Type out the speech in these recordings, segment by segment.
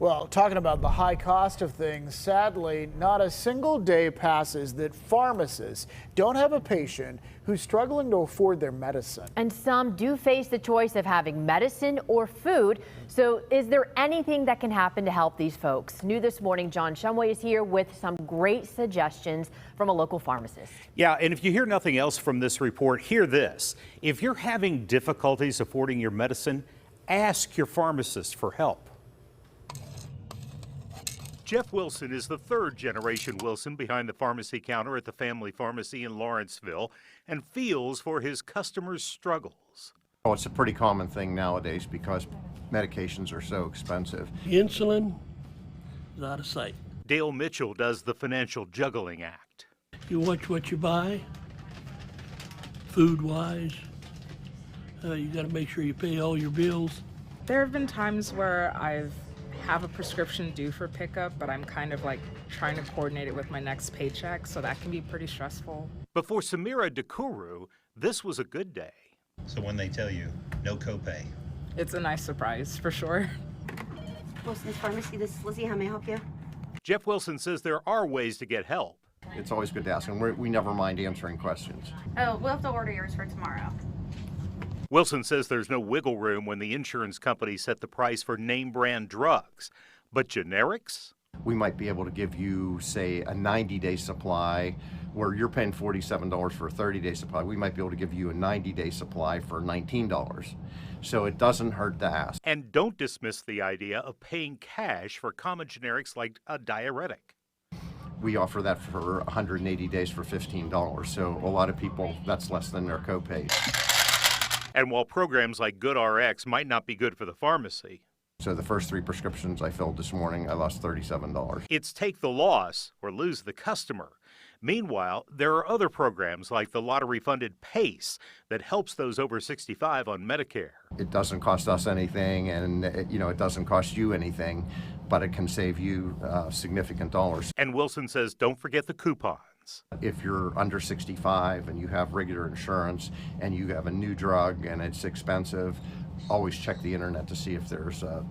Well, talking about the high cost of things, sadly, not a single day passes that pharmacists don't have a patient who's struggling to afford their medicine. And some do face the choice of having medicine or food. So is there anything that can happen to help these folks? New this morning, John Shumway is here with some great suggestions from a local pharmacist. Yeah, and if you hear nothing else from this report, hear this. If you're having difficulties affording your medicine, ask your pharmacist for help. Jeff Wilson is the third generation Wilson behind the pharmacy counter at the family pharmacy in Lawrenceville and feels for his customers' struggles. Oh, it's a pretty common thing nowadays because medications are so expensive. Insulin is out of sight. Dale Mitchell does the financial juggling act. You watch what you buy, food-wise. You got to make sure you pay all your bills. There have been times where I've have a prescription due for pickup, but I'm kind of like trying to coordinate it with my next paycheck, so that can be pretty stressful. But for Samira Dekuru, this was a good day. So when they tell you no copay, it's a nice surprise for sure. Wilson's Pharmacy, this is Lizzie. How may I help you? Jeff Wilson says there are ways to get help. It's always good to ask, and we never mind answering questions. Oh, we'll have to order yours for tomorrow. Wilson says there's no wiggle room when the insurance company set the price for name brand drugs. But generics? We might be able to give you, say, a 90-day supply where you're paying $47 for a 30-day supply. We might be able to give you a 90-day supply for $19. So it doesn't hurt to ask. And don't dismiss the idea of paying cash for common generics like a diuretic. We offer that for 180 days for $15. So a lot of people, that's less than their copay. And while programs like GoodRx might not be good for the pharmacy, so the first 3 prescriptions I filled this morning, I lost $37. it's take the loss or lose the customer. Meanwhile, there are other programs like the lottery-funded PACE that helps those over 65 on Medicare. It doesn't cost us anything, and it doesn't cost you anything, but it can save you significant dollars. And Wilson says don't forget the coupons. If you're under 65 and you have regular insurance and you have a new drug and it's expensive, always check the internet to see if there's a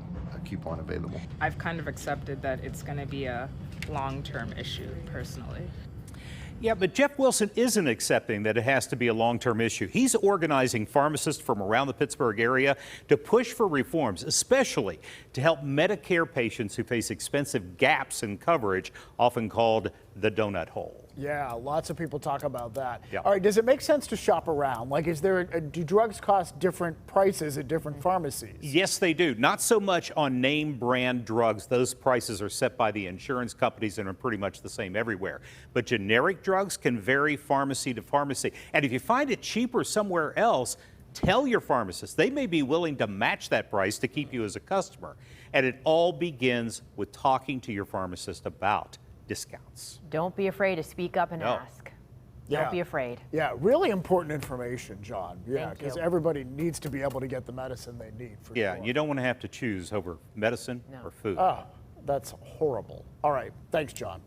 coupon available. I've kind of accepted that it's going to be a long-term issue personally. Yeah, but Jeff Wilson isn't accepting that it has to be a long-term issue. He's organizing pharmacists from around the Pittsburgh area to push for reforms, especially to help Medicare patients who face expensive gaps in coverage, often called the donut hole. Yeah, lots of people talk about that. Yeah. All right, does it make sense to shop around? Like, do drugs cost different prices at different pharmacies? Yes, they do. Not so much on name brand drugs. Those prices are set by the insurance companies and are pretty much the same everywhere. But generic drugs can vary pharmacy to pharmacy. And if you find it cheaper somewhere else, tell your pharmacist. They may be willing to match that price to keep you as a customer. And it all begins with talking to your pharmacist about discounts. Don't be afraid to speak up and ask. Don't be afraid. Yeah, really important information, John. Yeah, Thank because you. everybody needs to be able to get the medicine they need. For Yeah, sure. you don't want to have to choose over medicine or food. Oh, that's horrible. All right, thanks, John.